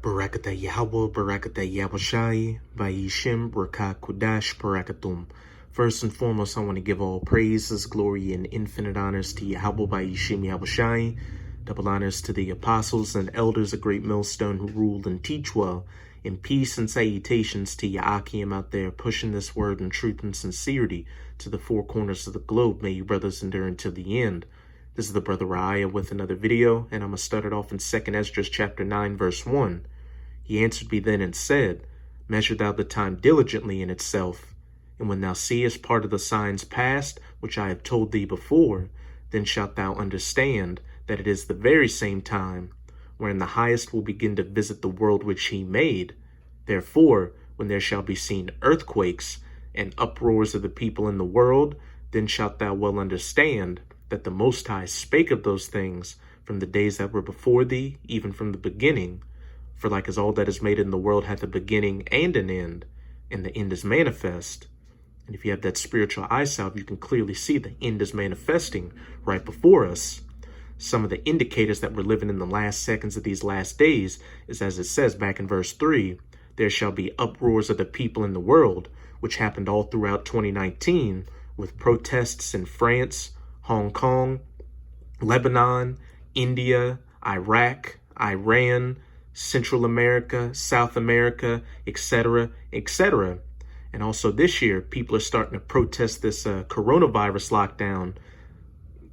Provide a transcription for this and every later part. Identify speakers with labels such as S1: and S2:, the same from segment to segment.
S1: Barakata Yahweh, Barakata Yahushai, Vayishim, Rakah Kudash, Barakatum. First and foremost, I want to give all praises, glory, and infinite honors to Yahweh, Vayishim, Yahushai. Double honors to the apostles and elders of Great Millstone who ruled and teach well. In peace and salutations to Ya'akim out there pushing this word in truth and sincerity to the four corners of the globe. May you brothers endure until the end. This is the brother Raya with another video, and I'm going to start it off in 2nd Esdras chapter 9, verse 1. He answered me then and said, Measure thou the time diligently in itself, and when thou seest part of the signs past, which I have told thee before, then shalt thou understand that it is the very same time, wherein the Highest will begin to visit the world which he made. Therefore, when there shall be seen earthquakes and uproars of the people in the world, then shalt thou well understand that the Most High spake of those things from the days that were before thee, even from the beginning. For like as all that is made in the world hath a beginning and an end, and the end is manifest. And if you have that spiritual eye salve, you can clearly see the end is manifesting right before us. Some of the indicators that we're living in the last seconds of these last days is, as it says back in verse 3, there shall be uproars of the people in the world, which happened all throughout 2019 with protests in France, Hong Kong, Lebanon, India, Iraq, Iran, Central America, South America, etc., etc. And also this year, people are starting to protest this coronavirus lockdown,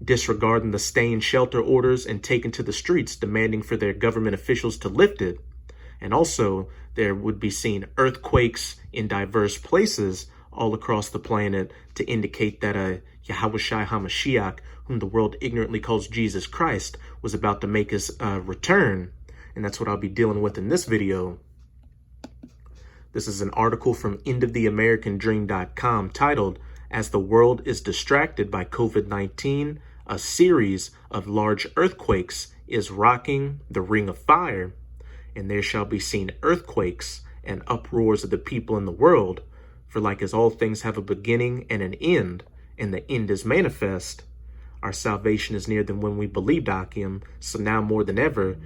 S1: disregarding the stay-in-shelter orders and taking to the streets, demanding for their government officials to lift it. And also, there would be seen earthquakes in diverse places all across the planet to indicate that Yahushua HaMashiach, whom the world ignorantly calls Jesus Christ, was about to make his return. And that's what I'll be dealing with in this video. This is an article from endoftheamericandream.com titled, As the World is Distracted by COVID-19, a series of large earthquakes is rocking the ring of fire, and there shall be seen earthquakes and uproars of the people in the world. For like as all things have a beginning and an end, and the end is manifest, our salvation is nearer than when we believed Akim. So now more than ever,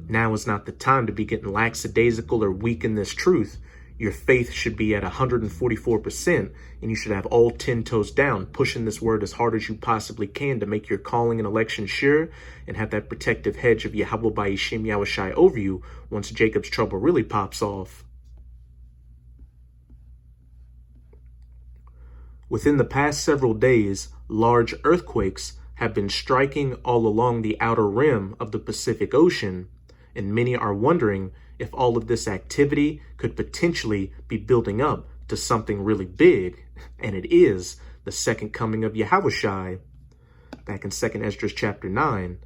S1: now is not the time to be getting lackadaisical or weak in this truth. Your faith should be at 144%, and you should have all 10 toes down, pushing this word as hard as you possibly can to make your calling and election sure, and have that protective hedge of Yahweh Ba'ishim Yahushai over you once Jacob's trouble really pops off. Within the past several days, large earthquakes have been striking all along the outer rim of the Pacific Ocean, and many are wondering if all of this activity could potentially be building up to something really big, and it is the second coming of Yahushai. Back in 2nd Esdras chapter 9,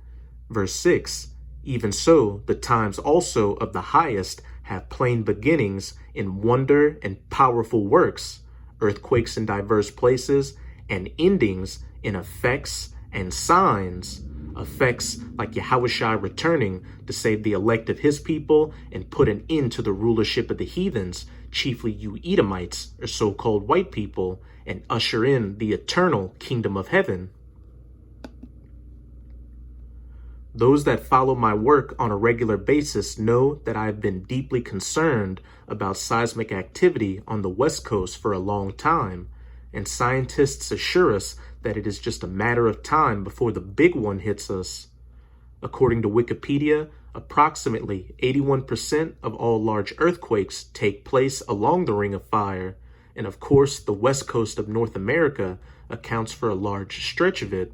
S1: verse 6, even so, the times also of the Highest have plain beginnings in wonder and powerful works, earthquakes in diverse places, and endings in effects and signs. Effects like Yahushua returning to save the elect of his people and put an end to the rulership of the heathens, chiefly you Edomites, or so-called white people, and usher in the eternal kingdom of heaven. Those that follow my work on a regular basis know that I have been deeply concerned about seismic activity on the West Coast for a long time, and scientists assure us that it is just a matter of time before the big one hits us. According to Wikipedia, approximately 81% of all large earthquakes take place along the Ring of Fire, and of course the west coast of North America accounts for a large stretch of it.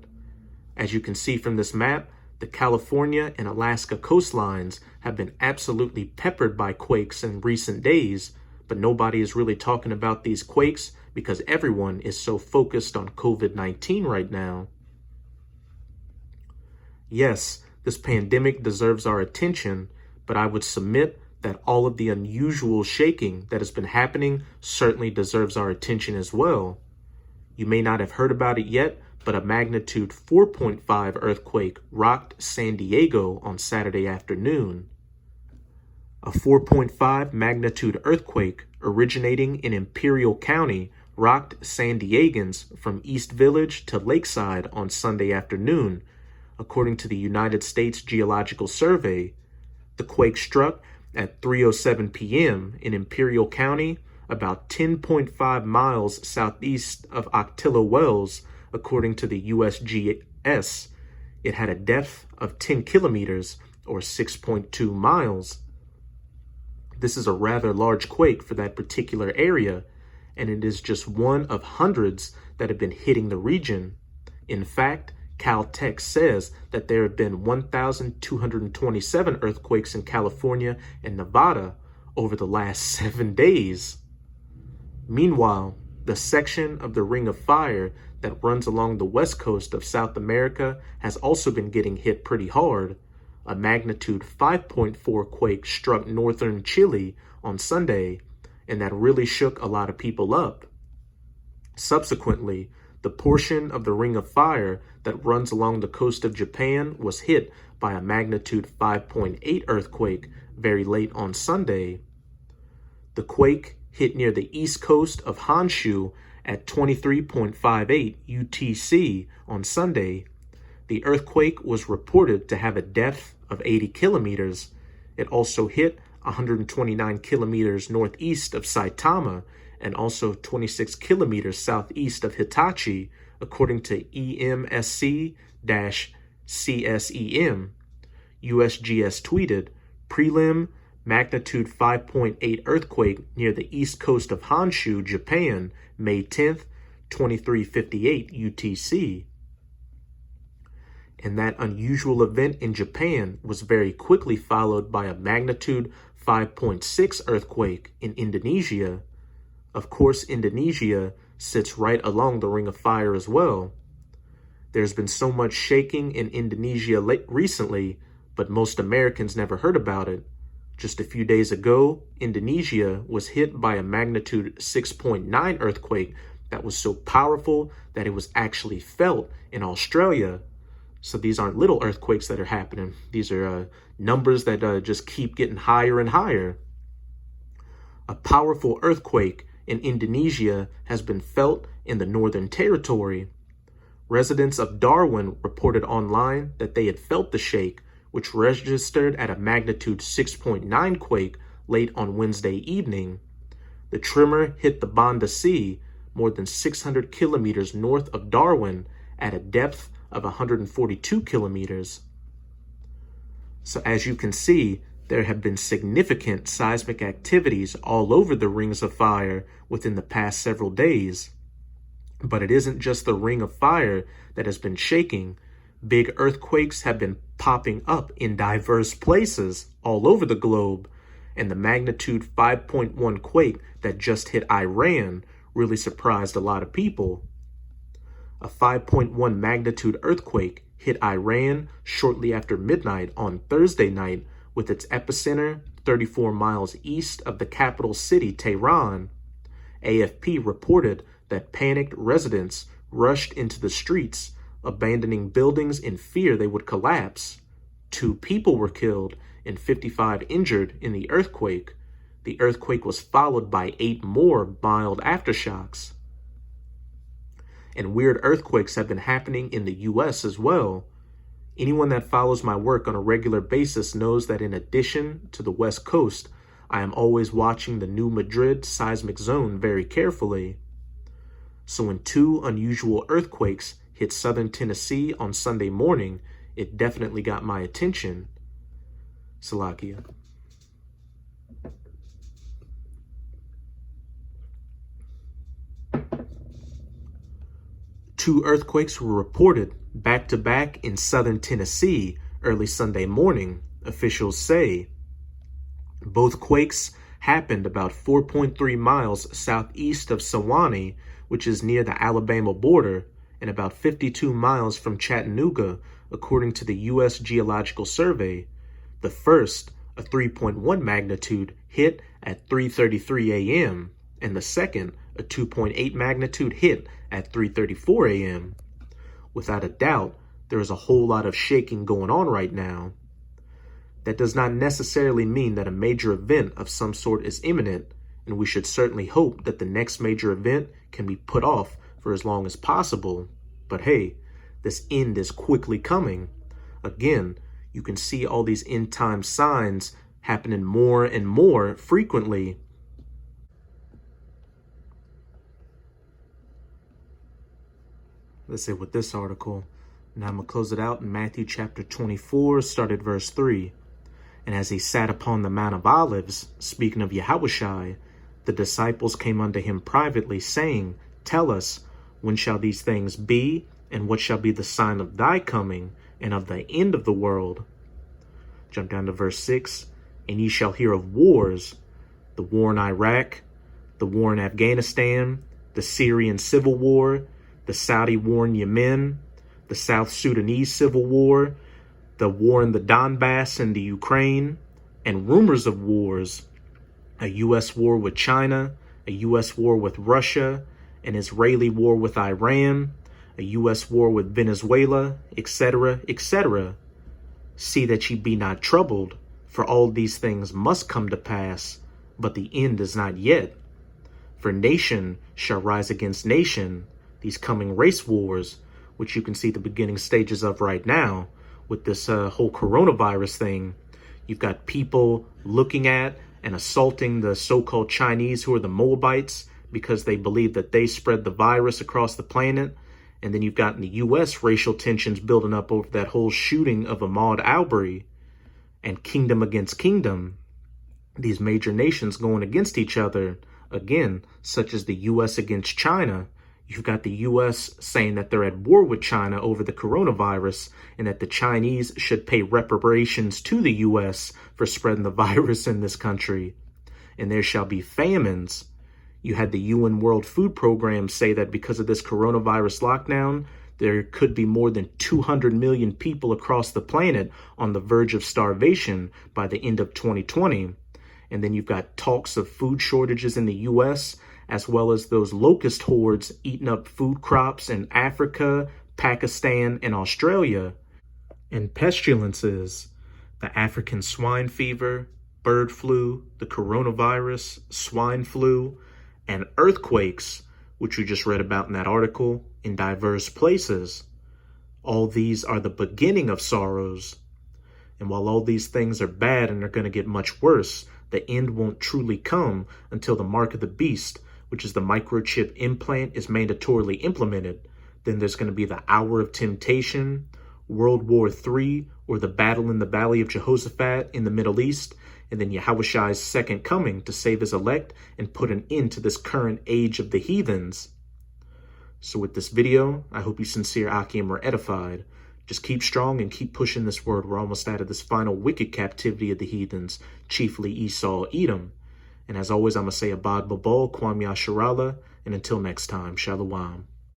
S1: As you can see from this map, the California and Alaska coastlines have been absolutely peppered by quakes in recent days, but nobody is really talking about these quakes because everyone is so focused on COVID-19 right now. Yes, this pandemic deserves our attention, but I would submit that all of the unusual shaking that has been happening certainly deserves our attention as well. You may not have heard about it yet, but a magnitude 4.5 earthquake rocked San Diego on Saturday afternoon. A 4.5 magnitude earthquake originating in Imperial County rocked San Diegans from East Village to Lakeside on Sunday afternoon, according to the United States Geological Survey. The quake struck at 3:07 p.m. in Imperial County, about 10.5 miles southeast of Octillo Wells, according to the USGS. It had a depth of 10 kilometers or 6.2 miles. This is a rather large quake for that particular area, and it is just one of hundreds that have been hitting the region. In fact, Caltech says that there have been 1,227 earthquakes in California and Nevada over the last 7 days. Meanwhile, the section of the Ring of Fire that runs along the west coast of South America has also been getting hit pretty hard. A magnitude 5.4 quake struck northern Chile on Sunday, and that really shook a lot of people up. Subsequently, the portion of the Ring of Fire that runs along the coast of Japan was hit by a magnitude 5.8 earthquake very late on Sunday. The quake hit near the east coast of Honshu at 23.58 UTC on Sunday. The earthquake was reported to have a depth of 80 kilometers. It also hit 129 kilometers northeast of Saitama and also 26 kilometers southeast of Hitachi, according to EMSC-CSEM. USGS tweeted, prelim magnitude 5.8 earthquake near the east coast of Honshu, Japan, May 10th, 2358 UTC. And that unusual event in Japan was very quickly followed by a magnitude 5.6 earthquake in Indonesia. Of course, Indonesia sits right along the Ring of Fire as well. There's been so much shaking in Indonesia recently, but most Americans never heard about it. Just a few days ago, Indonesia was hit by a magnitude 6.9 earthquake that was so powerful that it was actually felt in Australia. So these aren't little earthquakes that are happening. These are numbers that just keep getting higher and higher. A powerful earthquake in Indonesia has been felt in the Northern Territory. Residents of Darwin reported online that they had felt the shake, which registered at a magnitude 6.9 quake late on Wednesday evening. The tremor hit the Banda Sea, more than 600 kilometers north of Darwin, at a depth of 142 kilometers. So as you can see, there have been significant seismic activities all over the Rings of Fire within the past several days. But it isn't just the Ring of Fire that has been shaking. Big earthquakes have been popping up in diverse places all over the globe, and the magnitude 5.1 quake that just hit Iran really surprised a lot of people. A 5.1 magnitude earthquake hit Iran shortly after midnight on Thursday night, with its epicenter 34 miles east of the capital city, Tehran. AFP reported that panicked residents rushed into the streets, abandoning buildings in fear they would collapse. 2 people were killed and 55 injured in the earthquake. The earthquake was followed by 8 more mild aftershocks. And weird earthquakes have been happening in the US as well. Anyone that follows my work on a regular basis knows that in addition to the West Coast, I am always watching the New Madrid seismic zone very carefully. So when 2 unusual earthquakes hit southern Tennessee on Sunday morning, it definitely got my attention. Salakia. Two earthquakes were reported back-to-back in southern Tennessee early Sunday morning, officials say. Both quakes happened about 4.3 miles southeast of Sewanee, which is near the Alabama border, and about 52 miles from Chattanooga, according to the U.S. Geological Survey. The first, a 3.1 magnitude, hit at 3:33 a.m., and the second, a 2.8 magnitude, hit at 3:34 a.m. Without a doubt, there is a whole lot of shaking going on right now. That does not necessarily mean that a major event of some sort is imminent, and we should certainly hope that the next major event can be put off for as long as possible. But hey, this end is quickly coming. Again, you can see all these end time signs happening more and more frequently. Let's say with this article. Now I'm going to close it out in Matthew chapter 24, start at verse 3. And as he sat upon the Mount of Olives, speaking of Yahushai, the disciples came unto him privately, saying, Tell us, when shall these things be, and what shall be the sign of thy coming, and of the end of the world? Jump down to verse 6. And ye shall hear of wars, the war in Iraq, the war in Afghanistan, the Syrian civil war, the Saudi war in Yemen, the South Sudanese civil war, the war in the Donbass and the Ukraine, and rumors of wars, a U.S. war with China, a U.S. war with Russia, an Israeli war with Iran, a U.S. war with Venezuela, etc., etc. See that ye be not troubled, for all these things must come to pass, but the end is not yet. For nation shall rise against nation, these coming race wars, which you can see the beginning stages of right now with this whole coronavirus thing. You've got people looking at and assaulting the so-called Chinese, who are the Moabites, because they believe that they spread the virus across the planet. And then you've got in the U.S. racial tensions building up over that whole shooting of Ahmaud Arbery, and kingdom against kingdom. These major nations going against each other, again, such as the U.S. against China. You've got the U.S. saying that they're at war with China over the coronavirus, and that the Chinese should pay reparations to the U.S. for spreading the virus in this country. And there shall be famines. You had the UN World Food Program say that because of this coronavirus lockdown, there could be more than 200 million people across the planet on the verge of starvation by the end of 2020. And then you've got talks of food shortages in the U.S., as well as those locust hordes eating up food crops in Africa, Pakistan, and Australia. And pestilences, the African swine fever, bird flu, the coronavirus, swine flu, and earthquakes, which we just read about in that article, in diverse places. All these are the beginning of sorrows. And while all these things are bad and are going to get much worse, the end won't truly come until the mark of the beast, which is the microchip implant, is mandatorily implemented. Then there's going to be the hour of temptation, World War III, or the battle in the Valley of Jehoshaphat in the Middle East, and then Yahushai's second coming to save his elect and put an end to this current age of the heathens. So with this video, I hope you sincere Akim are edified. Just keep strong and keep pushing this word. We're almost out of this final wicked captivity of the heathens, chiefly Esau, Edom. And as always, I'm going to say Abad Babal, Kwam Yasharallah, and until next time, Shalom.